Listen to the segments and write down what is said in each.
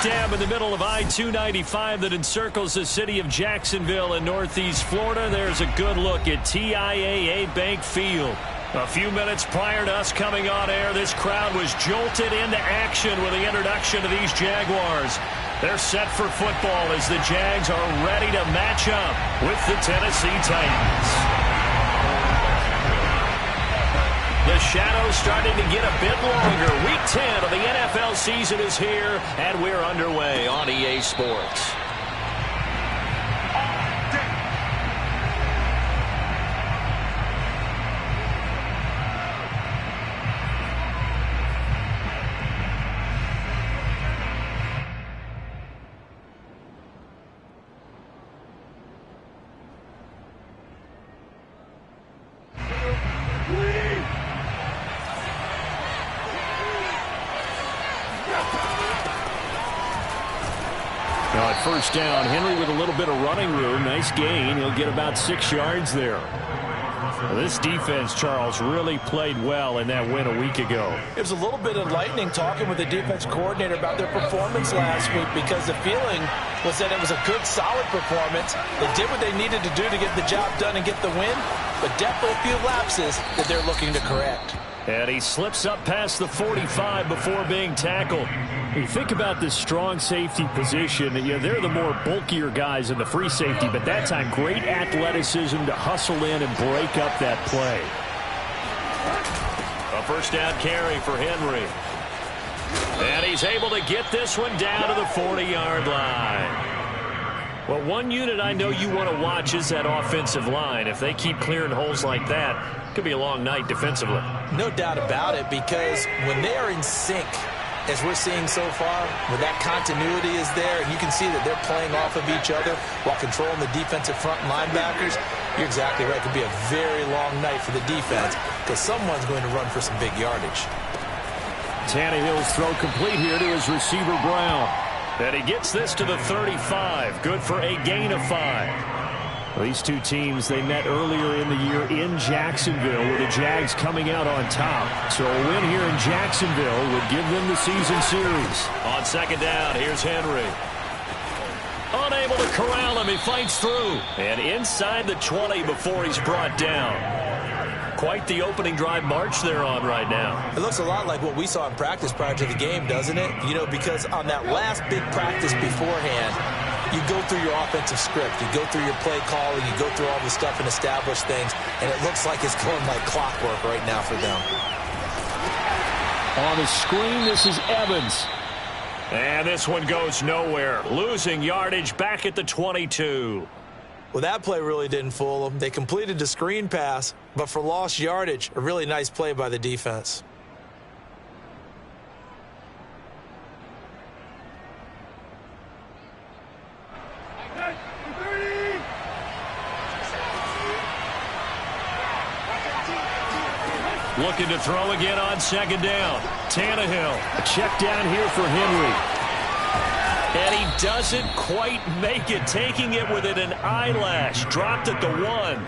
dam in the middle of I-295 that encircles the city of Jacksonville in northeast Florida. There's a good look at TIAA Bank Field. A few minutes prior to us coming on air, this crowd was jolted into action with the introduction of these Jaguars. They're set for football as the Jags are ready to match up with the Tennessee Titans. The shadow's starting to get a bit longer. Week 10 of the NFL season is here, and we're underway on EA Sports. First down, Henry with a little bit of running room. Nice gain. He'll get about 6 yards there. Well, this defense, Charles, really played well in that win a week ago. It was a little bit enlightening talking with the defense coordinator about their performance last week, because the feeling was that it was a good, solid performance. They did what they needed to do to get the job done and get the win, but definitely a few lapses that they're looking to correct. And he slips up past the 45 before being tackled. You think about this strong safety position. They're the more bulkier guys in the free safety, but that time great athleticism to hustle in and break up that play. A first down carry for Henry. And he's able to get this one down to the 40-yard line. Well, one unit I know you want to watch is that offensive line. If they keep clearing holes like that, it could be a long night defensively. No doubt about it, because when they are in sync, as we're seeing so far, when that continuity is there, and you can see that they're playing off of each other while controlling the defensive front linebackers, you're exactly right. It could be a very long night for the defense, because someone's going to run for some big yardage. Tannehill's throw complete here to his receiver, Brown. And he gets this to the 35. Good for a gain of 5. These two teams, they met earlier in the year in Jacksonville, with the Jags coming out on top. So a win here in Jacksonville would give them the season series. On second down, here's Henry. Unable to corral him, he fights through. And inside the 20 before he's brought down. Quite the opening drive march they're on right now. It looks a lot like what we saw in practice prior to the game, doesn't it? You know, because on that last big practice beforehand, you go through your offensive script, you go through your play calling, you go through all the stuff and establish things, and it looks like it's going like clockwork right now for them. On the screen, this is Evans. And this one goes nowhere. Losing yardage back at the 22. Well, that play really didn't fool them. They completed the screen pass, but for lost yardage, a really nice play by the defense. Looking to throw again on second down. Tannehill. A check down here for Henry. And he doesn't quite make it, taking it within an eyelash. Dropped at the 1.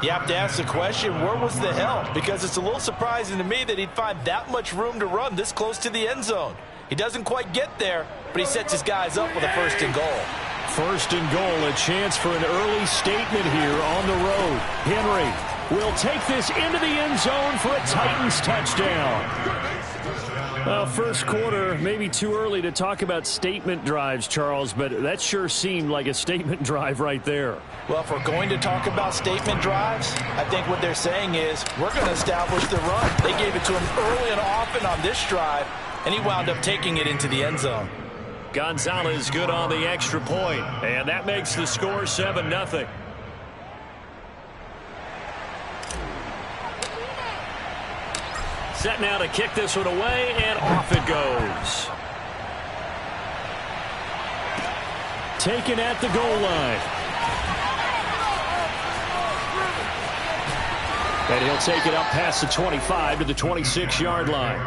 You have to ask the question, where was the help? Because it's a little surprising to me that he'd find that much room to run this close to the end zone. He doesn't quite get there, but he sets his guys up with a first and goal. First and goal, a chance for an early statement here on the road. Henry will take this into the end zone for a Titans touchdown. Well, first quarter, maybe too early to talk about statement drives, Charles, but that sure seemed like a statement drive right there. Well, if we're going to talk about statement drives, I think what they're saying is we're going to establish the run. They gave it to him early and often on this drive, and he wound up taking it into the end zone. Gonzalez good on the extra point, and that makes the score 7-0. Set now to kick this one away, and off it goes. Taken at the goal line. And he'll take it up past the 25 to the 26-yard line.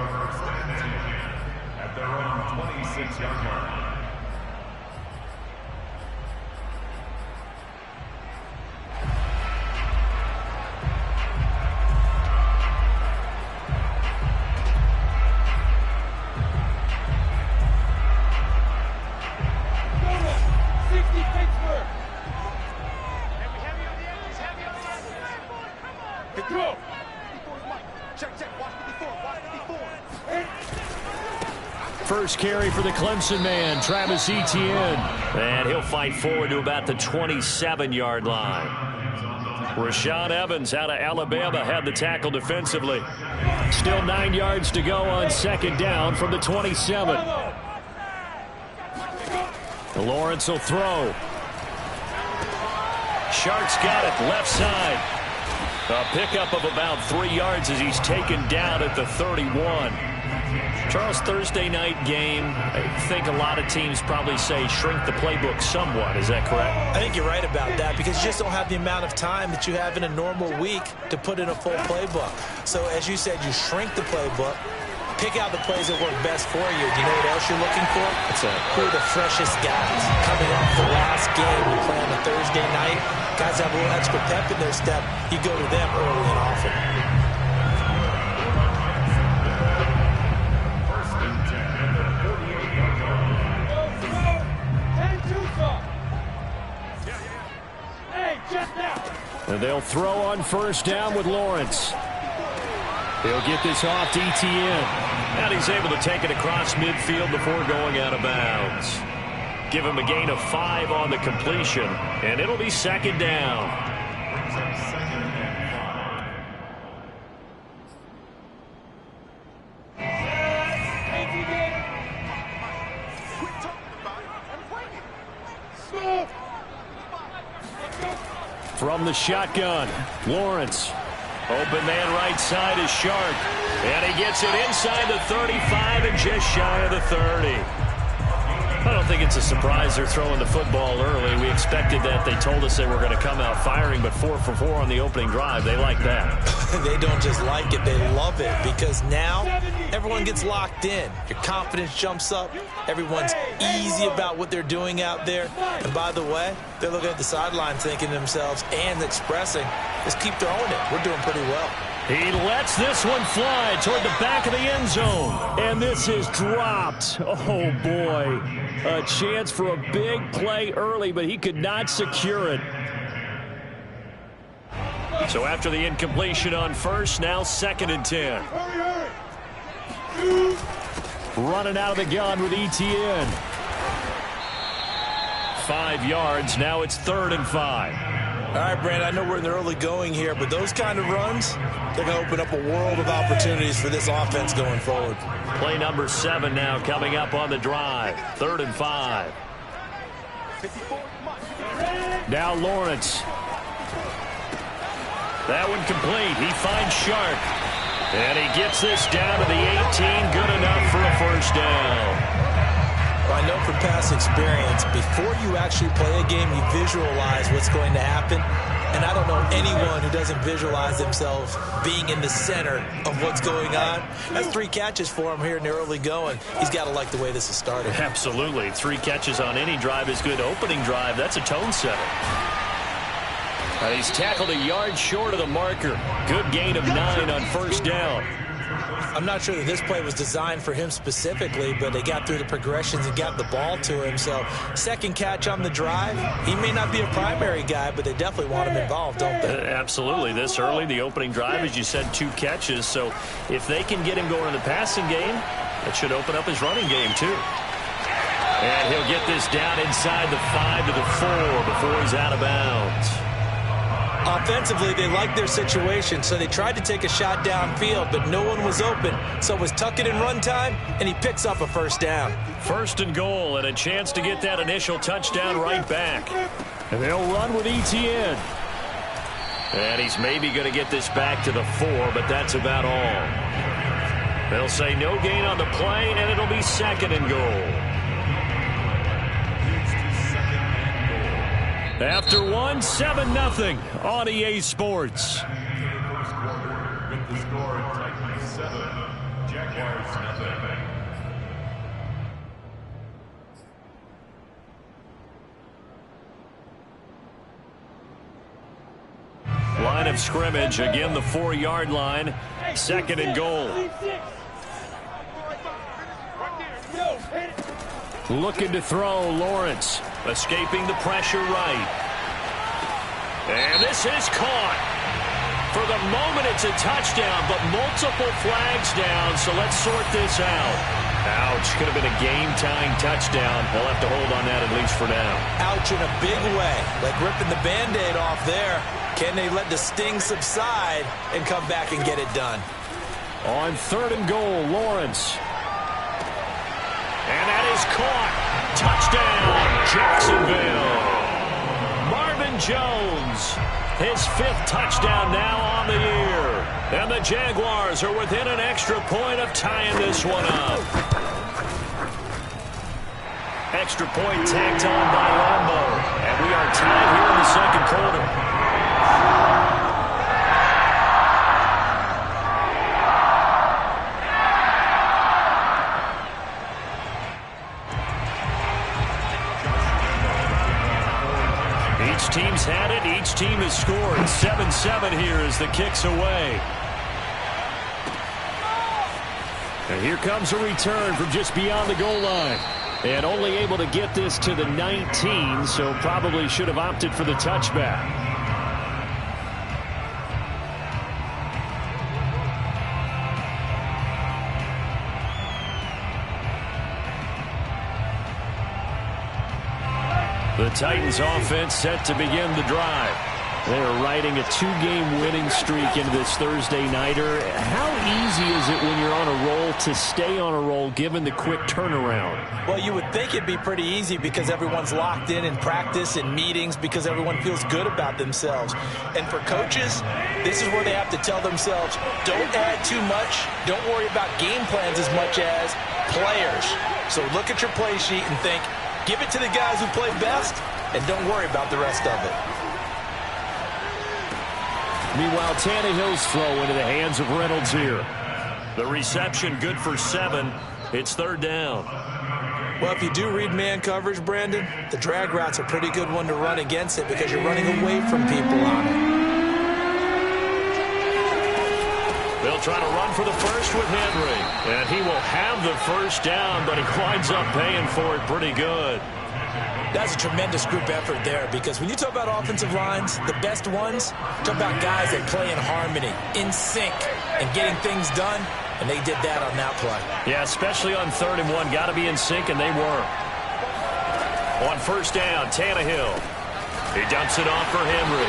At their own 26-yard line. First carry for the Clemson man, Travis Etienne. And he'll fight forward to about the 27-yard line. Rashaan Evans out of Alabama had the tackle defensively. Still 9 yards to go on second down from the 27. Lawrence will throw. Shark's got it left side. A pickup of about 3 yards as he's taken down at the 31. Charles, Thursday night game, I think a lot of teams probably say shrink the playbook somewhat. Is that correct? I think you're right about that because you just don't have the amount of time that you have in a normal week to put in a full playbook. So as you said, you shrink the playbook, pick out the plays that work best for you. Do you know what else you're looking for? What's that? Who are the freshest guys coming off the last game you play on a Thursday night? Guys have a little extra pep in their step. You go to them early and often. And they'll throw on first down with Lawrence. He'll get this off to Etienne. And he's able to take it across midfield before going out of bounds. Give him a gain of 5 on the completion. And it'll be second down. From the shotgun, Lawrence. Open man right side is Shark. And he gets it inside the 35 and just shy of the 30. I don't think it's a surprise they're throwing the football early. We expected that. They told us they were going to come out firing, but 4 for 4 on the opening drive. They like that. They don't just like it, they love it, because now everyone gets locked in. Your confidence jumps up. Everyone's easy about what they're doing out there. And by the way, they're looking at the sideline thinking to themselves and expressing, just keep throwing it. We're doing pretty well. He lets this one fly toward the back of the end zone. And this is dropped. Oh, boy. A chance for a big play early, but he could not secure it. So after the incompletion on first, now 2nd and 10. Running out of the gun with Etienne. 5 yards. Now it's 3rd and 5. All right, Brand, I know we're in the early going here, but those kind of runs, they're going to open up a world of opportunities for this offense going forward. Play number 7 now coming up on the drive. 3rd and 5. Now Lawrence. That one complete. He finds Shark. And he gets this down to the 18. Good enough for a first down. Well, I know from past experience, before you actually play a game, you visualize what's going to happen. And I don't know anyone who doesn't visualize themselves being in the center of what's going on. That's 3 catches for him here in the early going. He's got to like the way this is started. Absolutely. 3 catches on any drive is good. Opening drive, that's a tone setter. And he's tackled a yard short of the marker. Good gain of 9 on first down. I'm not sure that this play was designed for him specifically, but they got through the progressions and got the ball to him. So, 2nd catch on the drive. He may not be a primary guy, but they definitely want him involved, don't they? Absolutely. This early, the opening drive, as you said, 2 catches. So, if they can get him going in the passing game, that should open up his running game, too. And he'll get this down inside the 5 to the 4 before he's out of bounds. Offensively, they liked their situation, so they tried to take a shot downfield, but no one was open. So it was tuck it in run time, and he picks up a first down. 1st and goal, and a chance to get that initial touchdown right back. And they'll run with Etienne. And he's maybe going to get this back to the 4, but that's about all. They'll say no gain on the play, and it'll be 2nd and goal. After 1, 7-0 on EA Sports. With the score, Titans 7, Jaguars 0. Line of scrimmage, again the 4-yard line, 2nd and goal. Looking to throw, Lawrence. Escaping the pressure right. And this is caught. For the moment, it's a touchdown, but multiple flags down, so let's sort this out. Ouch. Could have been a game-tying touchdown. They'll have to hold on that at least for now. Ouch in a big way. Like ripping the Band-Aid off there. Can they let the sting subside and come back and get it done? On 3rd and goal, Lawrence. And that is caught. Touchdown, Jacksonville. Marvin Jones. His 5th touchdown now on the year. And the Jaguars are within an extra point of tying this one up. Extra point tacked on by Lambo. And we are tied here in the second quarter. Each team's had it. Each team has scored. 7-7 here as the kick's away. And here comes a return from just beyond the goal line. And only able to get this to the 19, so probably should have opted for the touchback. The Titans offense set to begin the drive. They're riding a 2-game winning streak into this Thursday nighter. How easy is it when you're on a roll to stay on a roll given the quick turnaround? Well, you would think it'd be pretty easy because everyone's locked in practice and meetings because everyone feels good about themselves. And for coaches, this is where they have to tell themselves, don't add too much. Don't worry about game plans as much as players. So look at your play sheet and think, give it to the guys who play best, and don't worry about the rest of it. Meanwhile, Tannehill's throw into the hands of Reynolds here. The reception good for 7. It's 3rd down. Well, if you do read man coverage, Brandon, the drag route's a pretty good one to run against it because you're running away from people on it. They'll try to run for the first with Henry. And he will have the first down, but he winds up paying for it pretty good. That's a tremendous group effort there because when you talk about offensive lines, the best ones, talk about guys that play in harmony, in sync, and getting things done, and they did that on that play. Yeah, especially on 3rd and 1. Got to be in sync, and they were. On 1st down, Tannehill. He dumps it off for Henry.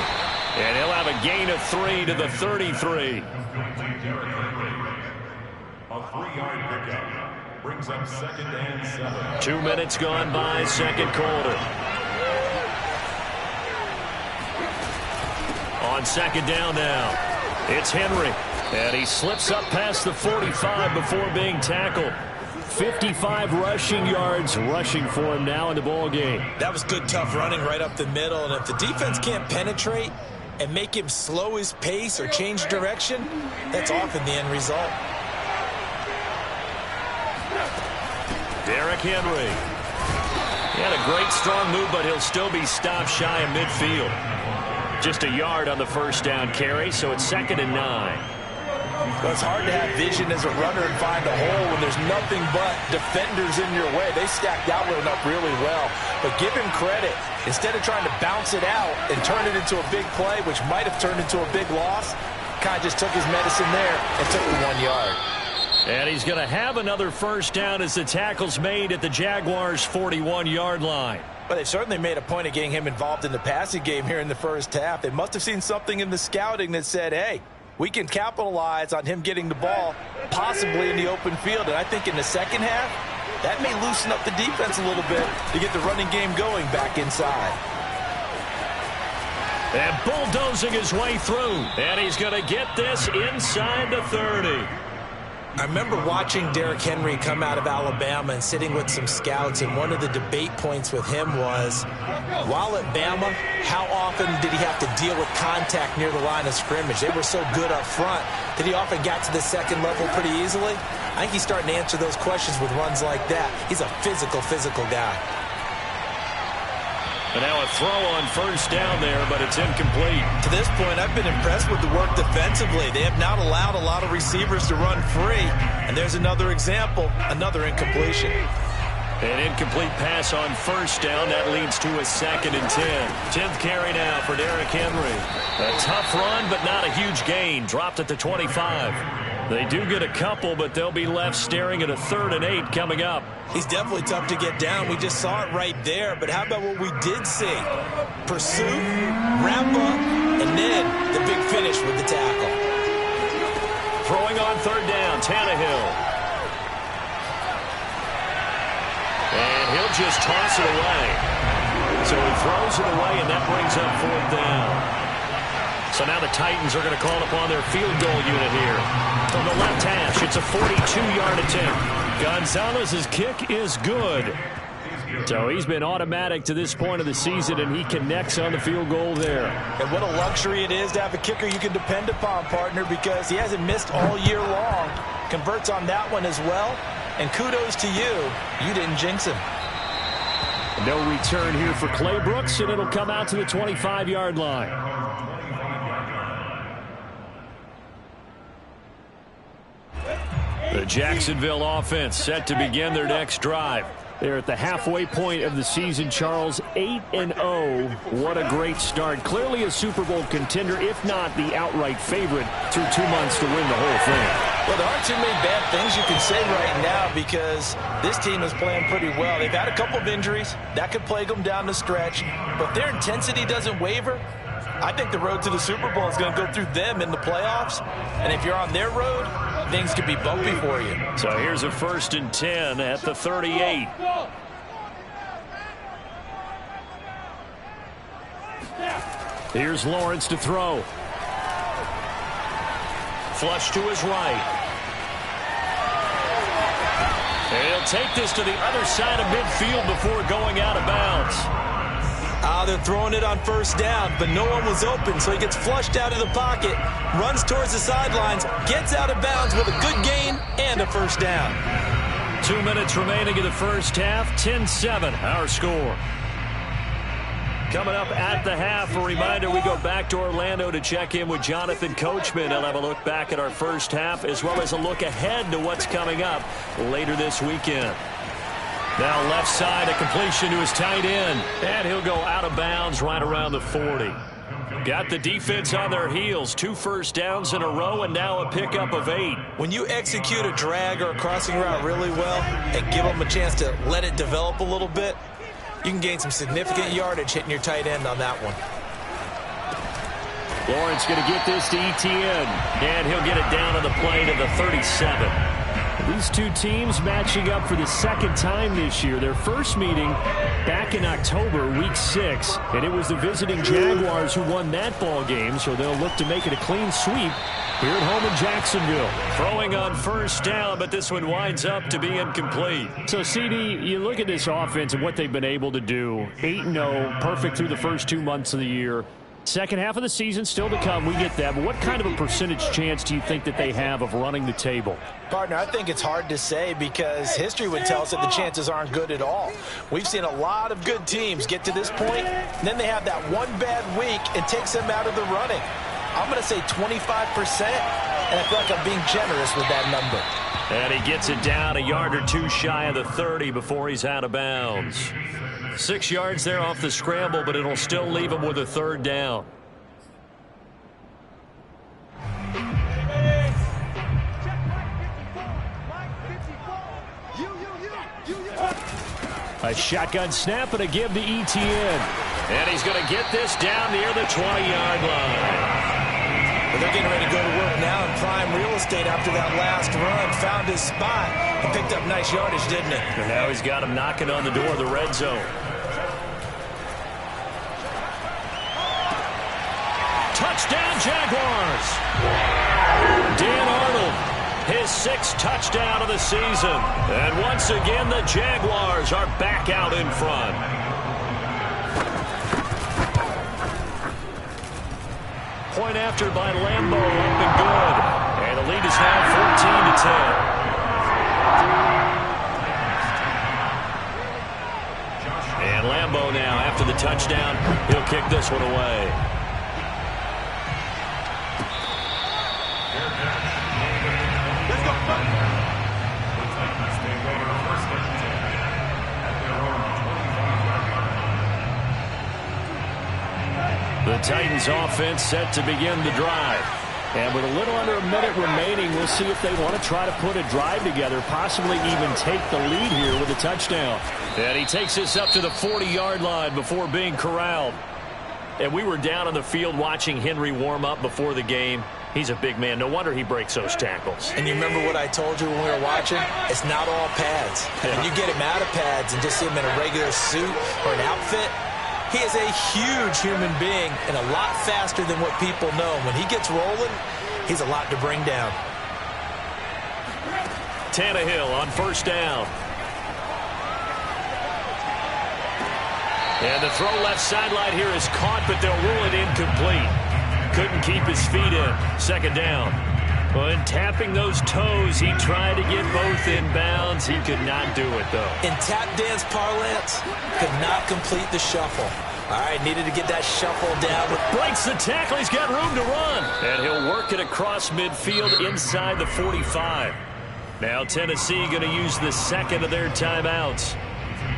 And he'll have a gain of 3 to the 33. A 3-yard pickup. Brings up 2nd and 7. 2 minutes gone by, second quarter. On 2nd down now, it's Henry. And he slips up past the 45 before being tackled. 55 rushing yards rushing for him now in the ball game. That was good, tough running right up the middle. And if the defense can't penetrate and make him slow his pace or change direction, that's often the end result. Derrick Henry. He had a great strong move, but he'll still be stopped shy of midfield. Just a yard on the first down carry, so it's 2nd and 9. Well, it's hard to have vision as a runner and find a hole when there's nothing but defenders in your way. They stacked Outland up really well. But give him credit. Instead of trying to bounce it out and turn it into a big play, which might have turned into a big loss, kind of just took his medicine there and took the 1 yard. And he's going to have another first down as the tackle's made at the Jaguars' 41-yard line. Well, they've certainly made a point of getting him involved in the passing game here in the first half. They must have seen something in the scouting that said, hey, we can capitalize on him getting the ball possibly in the open field. And I think in the second half, that may loosen up the defense a little bit to get the running game going back inside. And bulldozing his way through. And he's going to get this inside the 30. I remember watching Derrick Henry come out of Alabama and sitting with some scouts, and one of the debate points with him was, while at Bama, how often did he have to deal with contact near the line of scrimmage? They were so good up front that he often got to the second level pretty easily. I think he's starting to answer those questions with runs like that. He's a physical guy. And now a throw on first down there, but it's incomplete. To this point, I've been impressed with the work defensively. They have not allowed a lot of receivers to run free. And there's another example, another incompletion. An incomplete pass on first down. That leads to a 2nd and 10. 10th carry now for Derrick Henry. A tough run, but not a huge gain. Dropped at the 25. They do get a couple, but they'll be left staring at a 3rd and 8 coming up. He's definitely tough to get down. We just saw it right there. But how about what we did see? Pursuit, wrap up, and then the big finish with the tackle. Throwing on 3rd down, Tannehill. And he'll just toss it away. So he throws it away, and that brings up 4th down. So now the Titans are going to call upon their field goal unit here. From the left hash, it's a 42-yard attempt. Gonzalez's kick is good. So he's been automatic to this point of the season, and he connects on the field goal there. And what a luxury it is to have a kicker you can depend upon, partner, because he hasn't missed all year long. Converts on that one as well. And kudos to you. You didn't jinx him. No return here for Clay Brooks, and it'll come out to the 25-yard line. The Jacksonville offense set to begin their next drive. They're at the halfway point of the season, Charles, 8-0. What a great start. Clearly a Super Bowl contender, if not the outright favorite, through 2 months to win the whole thing. Well, there aren't too many bad things you can say right now because this team is playing pretty well. They've had a couple of injuries. That could plague them down the stretch. But their intensity doesn't waver. I think the road to the Super Bowl is going to go through them in the playoffs. And if you're on their road, things could be bumpy for you. So here's a 1st and 10 at the 38. Here's Lawrence to throw. Flush to his right. He'll take this to the other side of midfield before going out of bounds. They're throwing it on 1st down, but no one was open, so he gets flushed out of the pocket, runs towards the sidelines, gets out of bounds with a good gain and a 1st down. 2 minutes remaining in the first half, 10-7, our score. Coming up at the half, a reminder, we go back to Orlando to check in with Jonathan Coachman. I'll have a look back at our first half, as well as a look ahead to what's coming up later this weekend. Now left side, a completion to his tight end. And he'll go out of bounds right around the 40. Got the defense on their heels. 2 first downs in a row, and now a pickup of 8. When you execute a drag or a crossing route really well and give them a chance to let it develop a little bit, you can gain some significant yardage hitting your tight end on that one. Lawrence going to get this to Etienne. And he'll get it down on the play to the 37. These two teams matching up for the 2nd time this year. Their first meeting back in October, week 6. And it was the visiting Jaguars who won that ball game, so they'll look to make it a clean sweep here at home in Jacksonville. Throwing on 1st down, but this one winds up to be incomplete. So, CD, you look at this offense and what they've been able to do. 8-0, perfect through the first 2 months of the year. Second half of the season still to come. We get that. But what kind of a percentage chance do you think that they have of running the table? Partner, I think it's hard to say because history would tell us that the chances aren't good at all. We've seen a lot of good teams get to this point, and then they have that one bad week and takes them out of the running. I'm going to say 25%, and I feel like I'm being generous with that number. And he gets it down a yard or two shy of the 30 before he's out of bounds. 6 yards there off the scramble, but it'll still leave him with a 3rd down. A shotgun snap and a give to Etienne. And he's going to get this down near the 20-yard line. But they're getting ready to go to work now in prime real estate after that last run. Found his spot and picked up nice yardage, didn't he? And now he's got him knocking on the door of the red zone. Touchdown, Jaguars! Dan Arnold, his 6th touchdown of the season. And once again, the Jaguars are back out in front. Point after by Lambeau, up and good. And the lead is now 14-10. And Lambeau now, after the touchdown, he'll kick this one away. The Titans offense set to begin the drive. And with a little under a minute remaining, we'll see if they want to try to put a drive together, possibly even take the lead here with a touchdown. And he takes this up to the 40-yard line before being corralled. And we were down on the field watching Henry warm up before the game. He's a big man. No wonder he breaks those tackles. And you remember what I told you when we were watching? It's not all pads. Yeah. When you get him out of pads and just see him in a regular suit or an outfit, he is a huge human being and a lot faster than what people know. When he gets rolling, he's a lot to bring down. Tannehill on first down. And the throw left sideline here is caught, but they'll rule it incomplete. Couldn't keep his feet in. Second down. When tapping those toes, he tried to get both in bounds. He could not do it, though. In tap dance parlance, could not complete the shuffle. All right, needed to get that shuffle down. Breaks the tackle. He's got room to run. And he'll work it across midfield inside the 45. Now Tennessee going to use the second of their timeouts,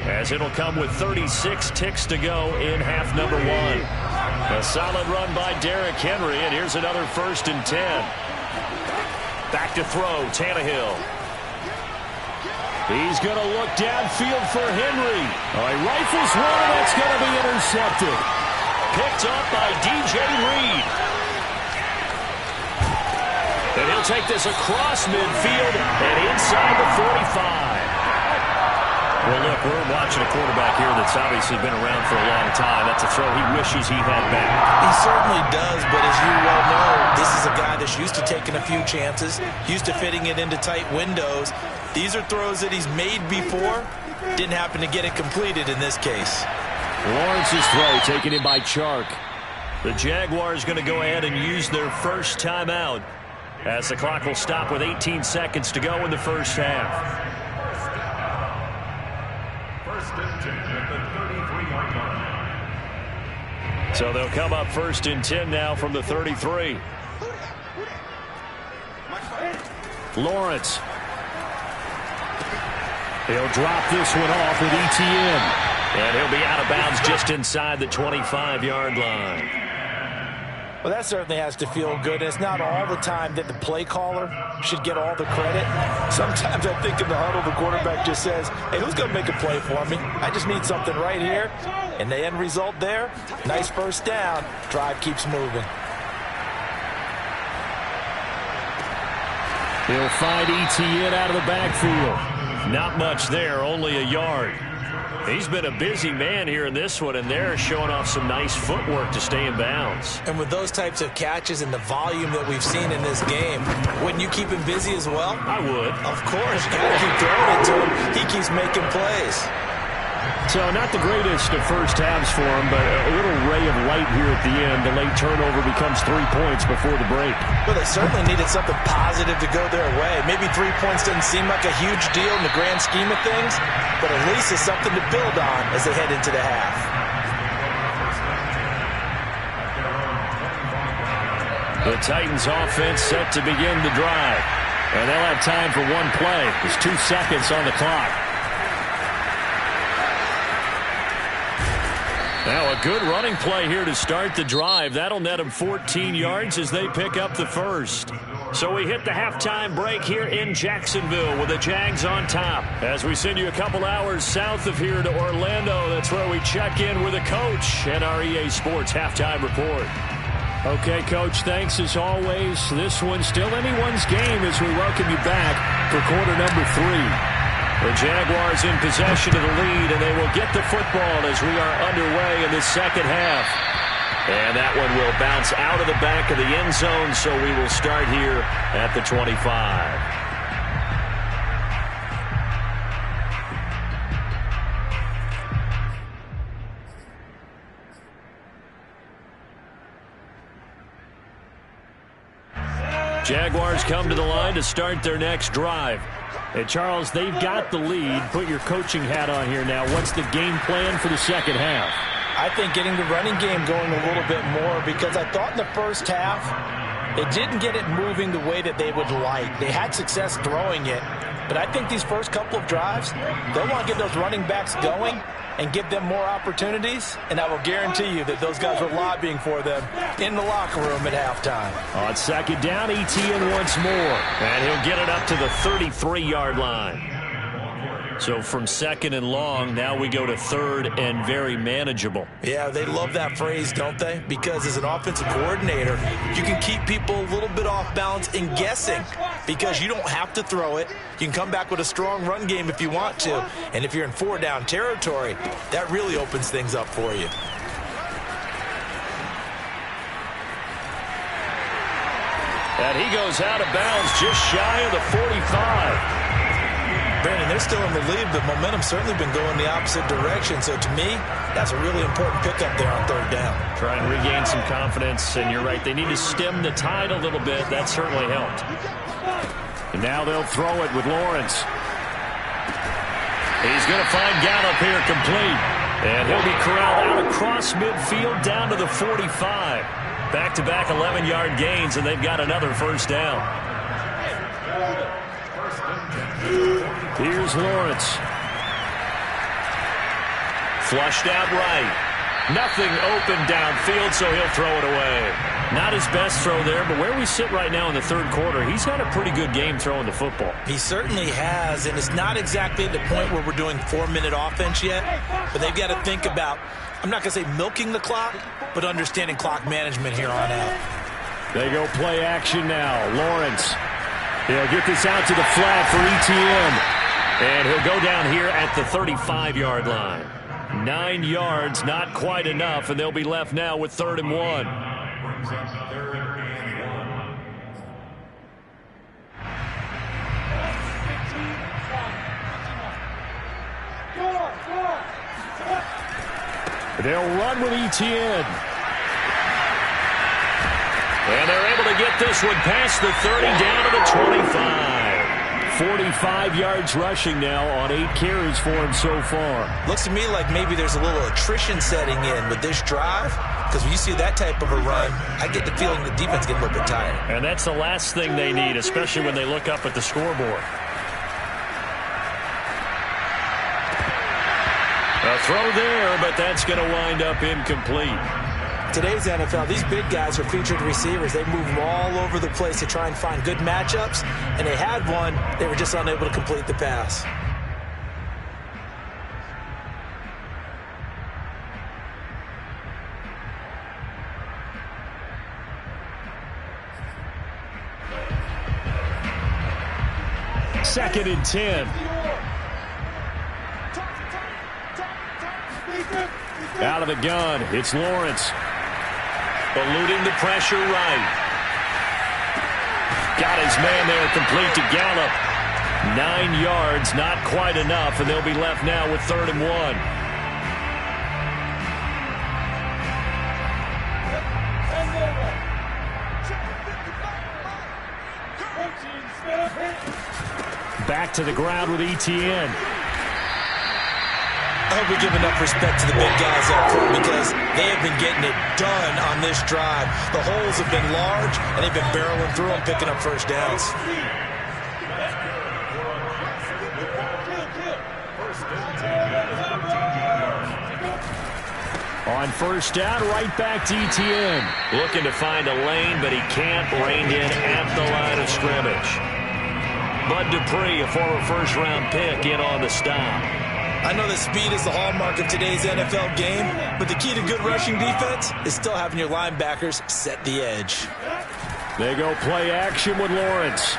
as it'll come with 36 ticks to go in half number one. A solid run by Derrick Henry, and here's another 1st and 10. Back to throw, Tannehill. He's going to look downfield for Henry. Oh, he rifles one, and that's going to be intercepted. Picked up by DJ Reed. And he'll take this across midfield and inside the 45. Well, look, we're watching a quarterback here that's obviously been around for a long time. That's a throw he wishes he had back. He certainly does, but as you well know, this is a guy that's used to taking a few chances, used to fitting it into tight windows. These are throws that he's made before. Didn't happen to get it completed in this case. Lawrence's throw taken in by Chark. The Jaguars going to go ahead and use their first timeout, as the clock will stop with 18 seconds to go in the first half. So they'll come up 1st and 10 now from the 33. Lawrence. He'll drop this one off with ETN. And he'll be out of bounds just inside the 25-yard line. Well, that certainly has to feel good. It's not all the time that the play caller should get all the credit. Sometimes I think in the huddle, the quarterback just says, hey, who's going to make a play for me? I just need something right here. And the end result there, nice first down. Drive keeps moving. He'll find ETN out of the backfield. Not much there, only a yard. He's been a busy man here in this one, and they're showing off some nice footwork to stay in bounds. And with those types of catches and the volume that we've seen in this game, wouldn't you keep him busy as well? I would. Of course. You got to keep throwing it to him. He keeps making plays. So not the greatest of first halves for him, but a little ray of light here at the end. The late turnover becomes 3 points before the break. Well, they certainly needed something positive to go their way. Maybe 3 points doesn't seem like a huge deal in the grand scheme of things, but at least it's something to build on as they head into the half. The Titans offense set to begin the drive. And they'll have time for one play. There's 2 seconds on the clock. Now a good running play here to start the drive. That'll net them 14 yards as they pick up the first. So we hit the halftime break here in Jacksonville with the Jags on top. As we send you a couple hours south of here to Orlando, that's where we check in with the coach and our EA Sports halftime report. Okay, Coach, thanks as always. This one's still anyone's game as we welcome you back for quarter number 3. The Jaguars in possession of the lead, and they will get the football as we are underway in the second half. And that one will bounce out of the back of the end zone, so we will start here at the 25. Jaguars come to the line to start their next drive. And, Charles, they've got the lead. Put your coaching hat on here now. What's the game plan for the second half? I think getting the running game going a little bit more, because I thought in the first half they didn't get it moving the way that they would like. They had success throwing it, but I think these first couple of drives, they'll want to get those running backs going and give them more opportunities, and I will guarantee you that those guys were lobbying for them in the locker room at halftime. On second down, Etienne once more, and he'll get it up to the 33-yard line. So from second and long, now we go to third and very manageable. Yeah, they love that phrase, don't they? Because as an offensive coordinator, you can keep people a little bit off balance and guessing because you don't have to throw it. You can come back with a strong run game if you want to. And if you're in four-down territory, that really opens things up for you. And he goes out of bounds just shy of the 45. Brandon, they're still in the lead, but momentum's certainly been going the opposite direction. So to me, that's a really important pickup there on third down. Try and regain some confidence, and you're right. They need to stem the tide a little bit. That certainly helped. And now they'll throw it with Lawrence. He's going to find Gallup here complete. And he'll be corralled out across midfield down to the 45. Back-to-back 11-yard gains, and they've got another first down. Here's Lawrence. Flushed out right. Nothing open downfield, so he'll throw it away. Not his best throw there, but where we sit right now in the third quarter, he's had a pretty good game throwing the football. He certainly has, and it's not exactly at the point where we're doing 4-minute offense yet, but they've got to think about, I'm not going to say milking the clock, but understanding clock management here on out. They go play action now. Lawrence. He'll get this out to the flat for Etienne. And he'll go down here at the 35-yard line. 9 yards, not quite enough, and they'll be left now with 3rd and 1. They'll run with Etienne. And they're able to get this one past the 30 down to the 25. 45 yards rushing now on 8 carries for him so far. Looks to me like maybe there's a little attrition setting in with this drive, because when you see that type of a run, I get the feeling the defense gets a little bit tired. And that's the last thing they need, especially when they look up at the scoreboard. A throw there, but that's going to wind up incomplete. Today's NFL, these big guys are featured receivers. They move them all over the place to try and find good matchups, and they had one. They were just unable to complete the pass. Second and 10. Out of the gun, it's Lawrence. Eluding the pressure right. Got his man there complete to Gallup. 9 yards, not quite enough, and they'll be left now with 3rd and 1. Back to the ground with Etienne. I hope we give enough respect to the big guys up front because they have been getting it done on this drive. The holes have been large, and they've been barreling through them, picking up first downs. On first down, right back to Etienne. Looking to find a lane, but he can't. Reined in at the line of scrimmage. Bud Dupree, a former first-round pick, in on the stop. I know that speed is the hallmark of today's NFL game, but the key to good rushing defense is still having your linebackers set the edge. They go play action with Lawrence.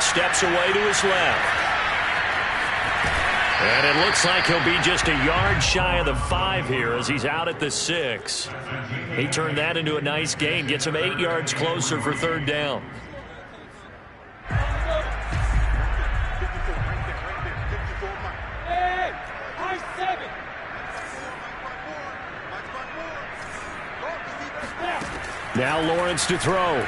Steps away to his left. And it looks like he'll be just a yard shy of the 5 here as he's out at the 6. He turned that into a nice gain, gets him 8 yards closer for 3rd down. Now Lawrence to throw.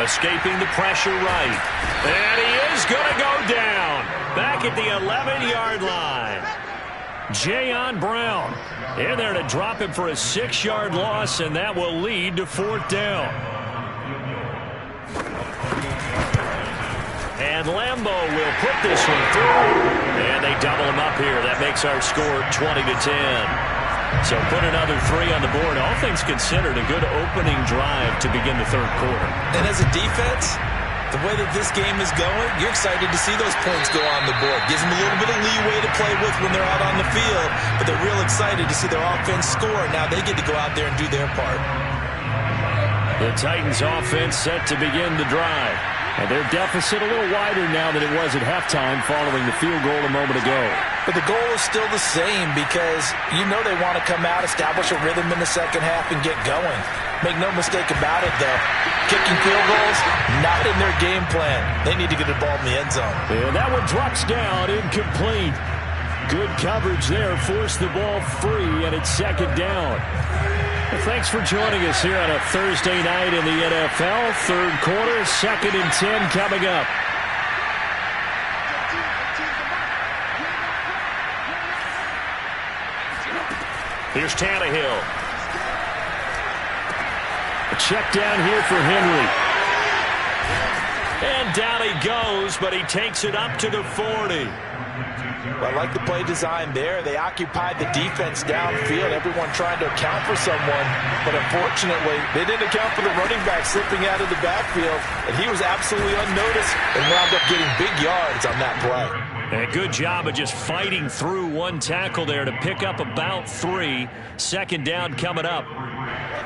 Escaping the pressure right. And he is going to go down. Back at the 11-yard line. Jayon Brown in there to drop him for a 6-yard loss, and that will lead to 4th down. And And Lambo will put this one through. And they double him up here. That makes our score 20-10. So put another 3 on the board. All things considered, a good opening drive to begin the third quarter. And as a defense, the way that this game is going, you're excited to see those points go on the board. Gives them a little bit of leeway to play with when they're out on the field, but they're real excited to see their offense score. Now they get to go out there and do their part. The Titans offense set to begin the drive. And their deficit a little wider now than it was at halftime following the field goal a moment ago. But the goal is still the same because you know they want to come out, establish a rhythm in the second half, and get going. Make no mistake about it, though. Kicking field goals, not in their game plan. They need to get the ball in the end zone. And that one drops down, incomplete. Good coverage there, forced the ball free, and it's second down. Well, thanks for joining us here on a Thursday night in the NFL. Third quarter, 2nd and 10 coming up. Here's Tannehill. A check down here for Henry. And down he goes, but he takes it up to the 40. I like the play design there. They occupied the defense downfield, everyone trying to account for someone. But unfortunately, they didn't account for the running back slipping out of the backfield. And he was absolutely unnoticed and wound up getting big yards on that play. And a good job of just fighting through one tackle there to pick up about 3. Second down coming up.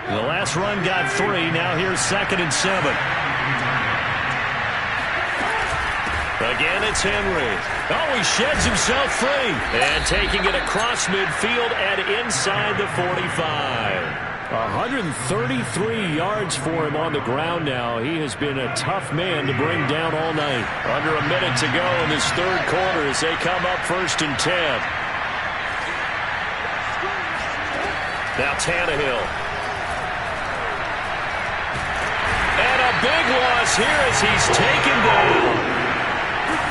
The last run got 3. Now here's 2nd and 7. Again, it's Henry. Oh, he sheds himself free. And taking it across midfield and inside the 45. 133 yards for him on the ground now. He has been a tough man to bring down all night. Under a minute to go in this third quarter as they come up 1st and 10. Now Tannehill. And a big loss here as he's taken down.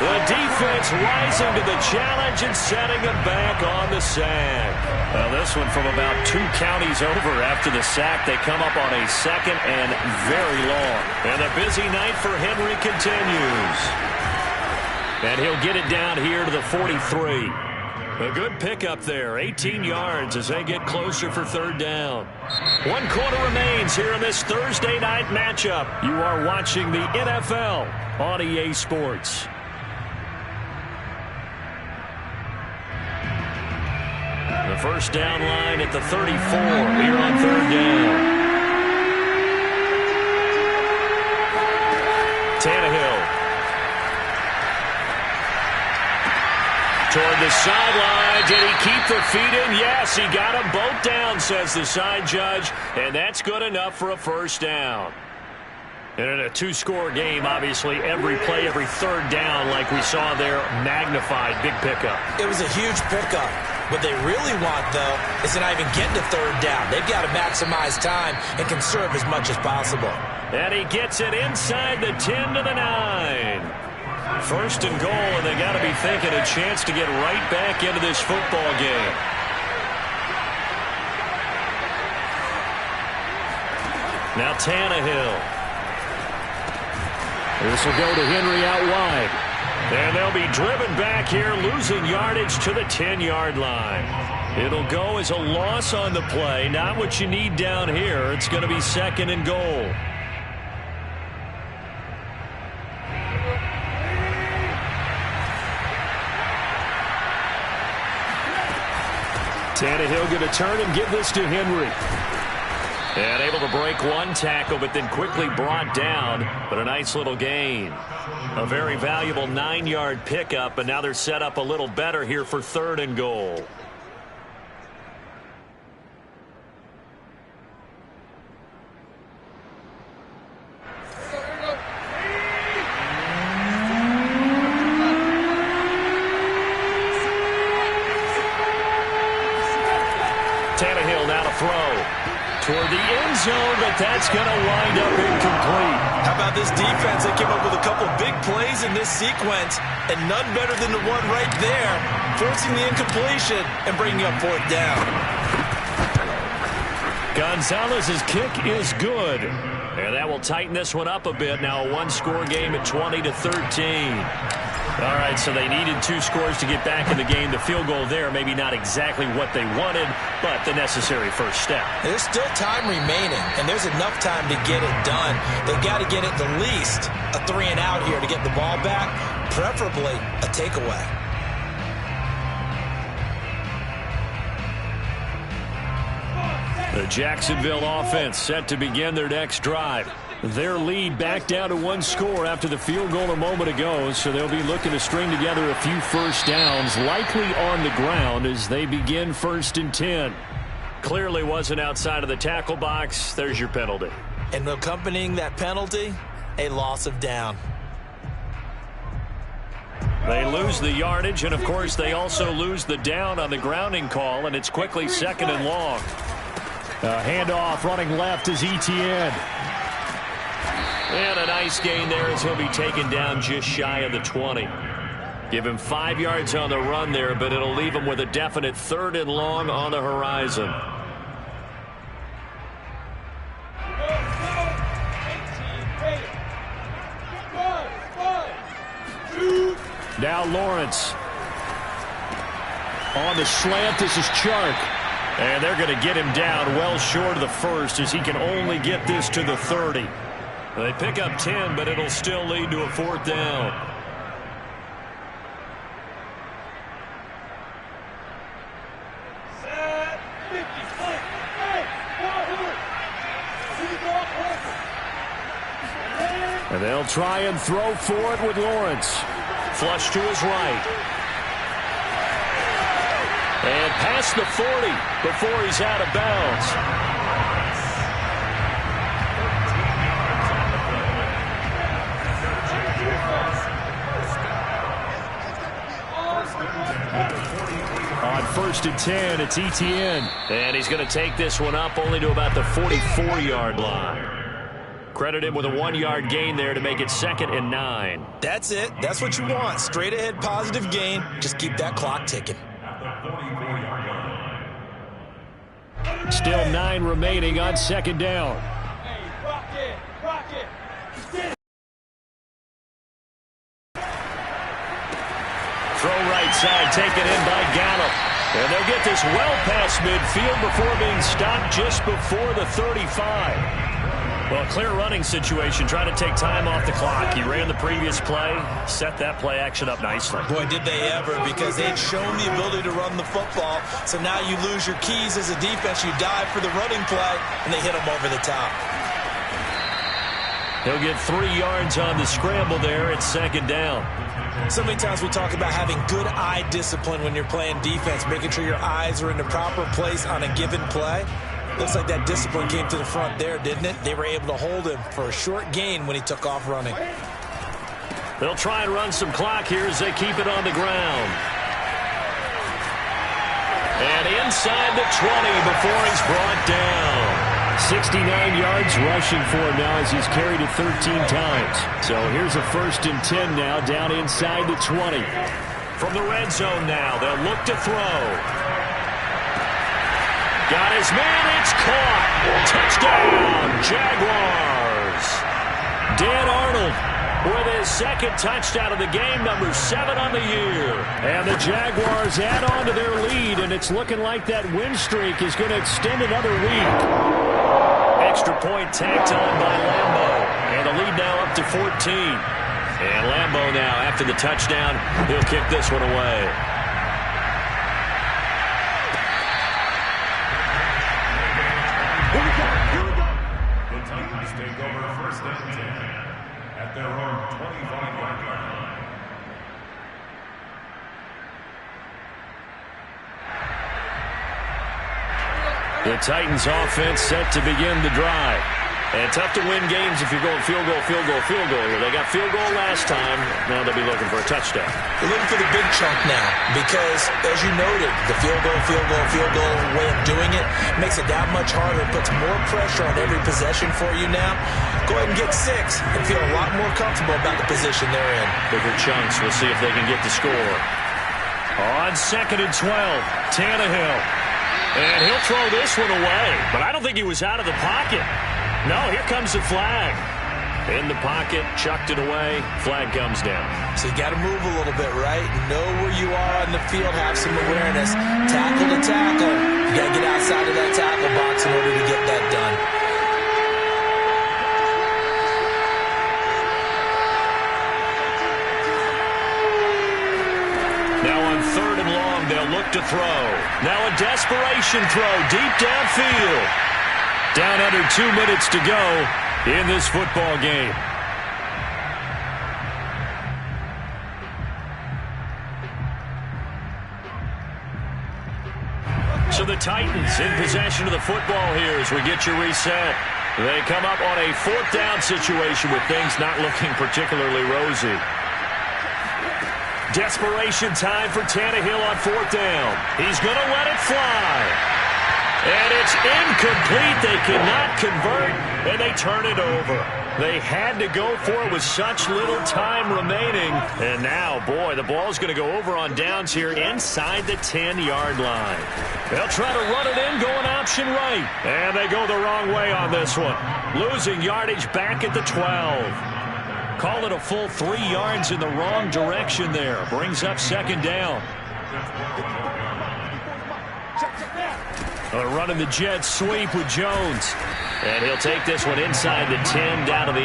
The defense rising to the challenge and setting him back on the sack. Well, this one from about 2 counties over after the sack. They come up on a 2nd and very long. And the busy night for Henry continues. And he'll get it down here to the 43. A good pickup there. 18 yards as they get closer for 3rd down. 1 quarter remains here in this Thursday night matchup. You are watching the NFL on EA Sports. The first down line at the 34 here on 3rd down. Tannehill. Toward the sideline. Did he keep the feet in? Yes, he got them both down, says the side judge. And that's good enough for a 1st down. And in a 2-score game, obviously, every play, every 3rd down, like we saw there, magnified, big pickup. It was a huge pickup. What they really want, though, is to not even get to 3rd down. They've got to maximize time and conserve as much as possible. And he gets it inside the 10 to the 9. 1st and goal, and they got to be thinking a chance to get right back into this football game. Now Tannehill. This will go to Henry out wide. And they'll be driven back here, losing yardage to the 10-yard line. It'll go as a loss on the play. Not what you need down here. It's going to be 2nd and goal. Tannehill going to turn and give this to Henry. And able to break one tackle, but then quickly brought down. But a nice little gain. A very valuable 9-yard pickup, and now they're set up a little better here for 3rd and goal. Tannehill now to throw. Toward the end zone, but that's going to wind up incomplete. How about this defense? They came up with a couple big plays in this sequence, and none better than the one right there, forcing the incompletion and bringing up 4th down. Gonzalez's kick is good. And And that will tighten this one up a bit. Now a one-score game at 20-13. All right, so they needed 2 scores to get back in the game. The field goal there, maybe not exactly what they wanted, but the necessary first step. There's still time remaining, and there's enough time to get it done. They've got to get at the least a 3-and-out here to get the ball back, preferably a takeaway. The Jacksonville offense set to begin their next drive. Their lead back down to 1 score after the field goal a moment ago, so they'll be looking to string together a few first downs, likely on the ground as they begin 1st and 10. Clearly wasn't outside of the tackle box. There's your penalty. And accompanying that penalty, a loss of down. They lose the yardage, and of course they also lose the down on the grounding call, and it's quickly 2nd and long. Handoff running left is Etienne. And a nice gain there as he'll be taken down just shy of the 20. Give him 5 yards on the run there, but it'll leave him with a definite 3rd and long on the horizon. Now Lawrence. On the slant, this is Chark. And they're going to get him down well short of the 1st as he can only get this to the 30. They pick up 10, but it'll still lead to a 4th down. And they'll try and throw for it with Lawrence. Flush to his right. And past the 40 before he's out of bounds. On 1st and 10, it's Etienne. And he's going to take this one up only to about the 44-yard line. Credit him with a 1-yard gain there to make it 2nd and 9. That's it. That's what you want. Straight ahead positive gain. Just keep that clock ticking. Still 9 remaining on 2nd down. Throw right side, taken in by Gallup. And they'll get this well past midfield before being stopped just before the 35. Well, clear running situation, trying to take time off the clock. He ran the previous play, set that play action up nicely. Boy, did they ever, because they'd shown the ability to run the football. So now you lose your keys as a defense. You dive for the running play, and they hit him over the top. He'll get 3 yards on the scramble there at 2nd down. So many times we talk about having good eye discipline when you're playing defense, making sure your eyes are in the proper place on a given play. Looks like that discipline came to the front there, didn't it? They were able to hold him for a short gain when he took off running. They'll try and run some clock here as they keep it on the ground. And inside the 20 before he's brought down. 69 yards rushing for him now as he's carried it 13 times. So here's a 1st and 10 now down inside the 20. From the red zone now, they'll look to throw. Got his man, it's caught. Touchdown, Jaguars. Dan Arnold with his 2nd touchdown of the game, number 7 on the year. And the Jaguars add on to their lead, and it's looking like that win streak is going to extend another week. Extra point tacked on by Lambo. And the lead now up to 14. And Lambo now, after the touchdown, he'll kick this one away. Take over 1st and 10 at their own 25-yard line. The Titans offense set to begin the drive. And tough to win games if you're going field goal, field goal, field goal. They got field goal last time. Now they'll be looking for a touchdown. They're looking for the big chunk now because, as you noted, the field goal way of doing it makes it that much harder. It puts more pressure on every possession for you now. Go ahead and get 6 and feel a lot more comfortable about the position they're in. Bigger chunks. We'll see if they can get the score. On 2nd and 12, Tannehill. And he'll throw this one away, but I don't think he was out of the pocket. No, here comes the flag. In the pocket, chucked it away, flag comes down. So you got to move a little bit, right? Know where you are on the field, have some awareness. Tackle to tackle. You got to get outside of that tackle box in order to get that done. Now on 3rd and long, they'll look to throw. Now a desperation throw deep downfield. Down under 2 minutes to go in this football game. So the Titans in possession of the football here as we get you reset. They come up on a 4th down situation with things not looking particularly rosy. Desperation time for Tannehill on 4th down. He's going to let it fly. And it's incomplete. They cannot convert, and they turn it over. They had to go for it with such little time remaining. And now, boy, the ball's going to go over on downs here inside the 10-yard line. They'll try to run it in, going option right. And they go the wrong way on this one. Losing yardage back at the 12. Call it a full 3 yards in the wrong direction there. Brings up 2nd down. Running the jet sweep with Jones. And he'll take this one inside the 10 down to the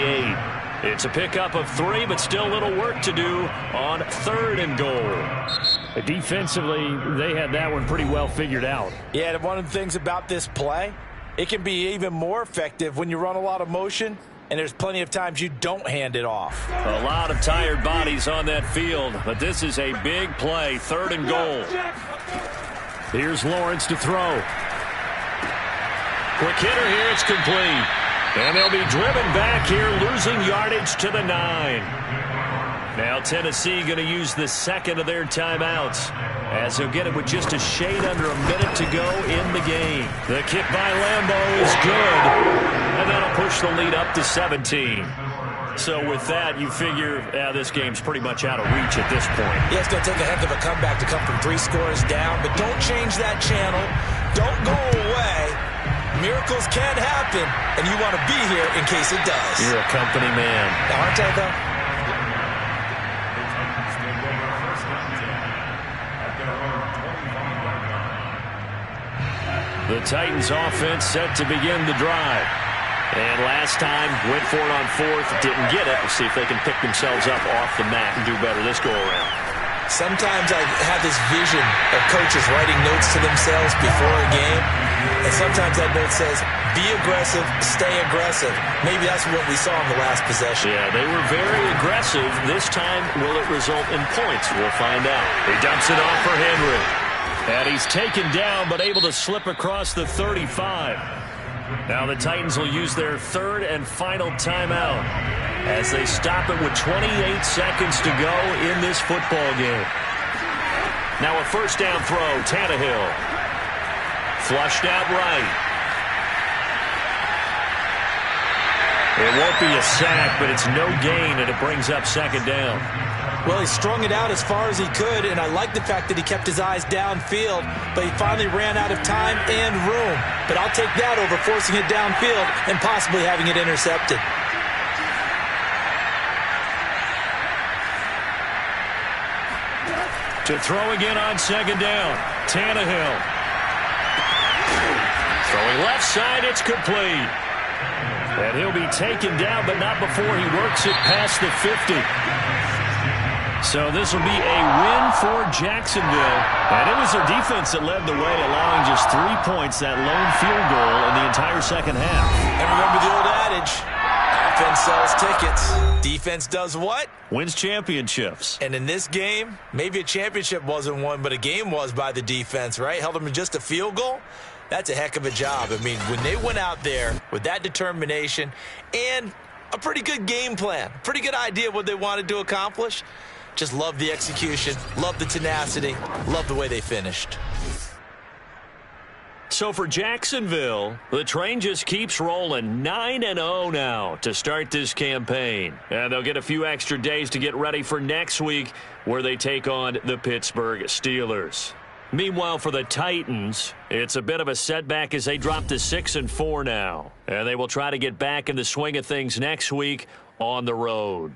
8. It's a pickup of 3, but still a little work to do on 3rd and goal. Defensively, they had that one pretty well figured out. Yeah, and one of the things about this play, it can be even more effective when you run a lot of motion, and there's plenty of times you don't hand it off. A lot of tired bodies on that field, but this is a big play, 3rd and goal. Here's Lawrence to throw. Quick hitter here, it's complete. And they'll be driven back here, losing yardage to the 9. Now Tennessee going to use the 2nd of their timeouts, as they'll get it with just a shade under a minute to go in the game. The kick by Lambeau is good, and that'll push the lead up to 17. So with that, you figure this game's pretty much out of reach at this point. Yeah, it's going to take a heck of a comeback to come from 3 scores down, but don't change that channel. Don't go away. Miracles can happen, and you want to be here in case it does. You're a company man. Aren't I, though? The Titans offense set to begin the drive. And last time, went for it on 4th, didn't get it. We'll see if they can pick themselves up off the mat and do better this go-around. Sometimes I have this vision of coaches writing notes to themselves before a game, and sometimes that note says, be aggressive, stay aggressive. Maybe that's what we saw in the last possession. Yeah, they were very aggressive. This time, will it result in points? We'll find out. He dumps it off for Henry. And he's taken down, but able to slip across the 35. Now the Titans will use their 3rd and final timeout as they stop it with 28 seconds to go in this football game. Now a 1st down throw, Tannehill. Flushed out right. It won't be a sack, but it's no gain, and it brings up 2nd down. Well, he strung it out as far as he could, and I like the fact that he kept his eyes downfield, but he finally ran out of time and room. But I'll take that over forcing it downfield and possibly having it intercepted. To throw again on 2nd down, Tannehill. Throwing left side, it's complete. And he'll be taken down, but not before he works it past the 50. So this will be a win for Jacksonville. And it was their defense that led the way, allowing just 3 points, that lone field goal in the entire 2nd half. And remember the old adage, offense sells tickets. Defense does what? Wins championships. And in this game, maybe a championship wasn't won, but a game was by the defense, right? Held them to just a field goal. That's a heck of a job. I mean, when they went out there with that determination and a pretty good game plan, pretty good idea of what they wanted to accomplish, just love the execution, love the tenacity, love the way they finished. So for Jacksonville, the train just keeps rolling. 9-0 now to start this campaign. And they'll get a few extra days to get ready for next week, where they take on the Pittsburgh Steelers. Meanwhile, for the Titans, it's a bit of a setback as they drop to 6-4 now. And they will try to get back in the swing of things next week on the road.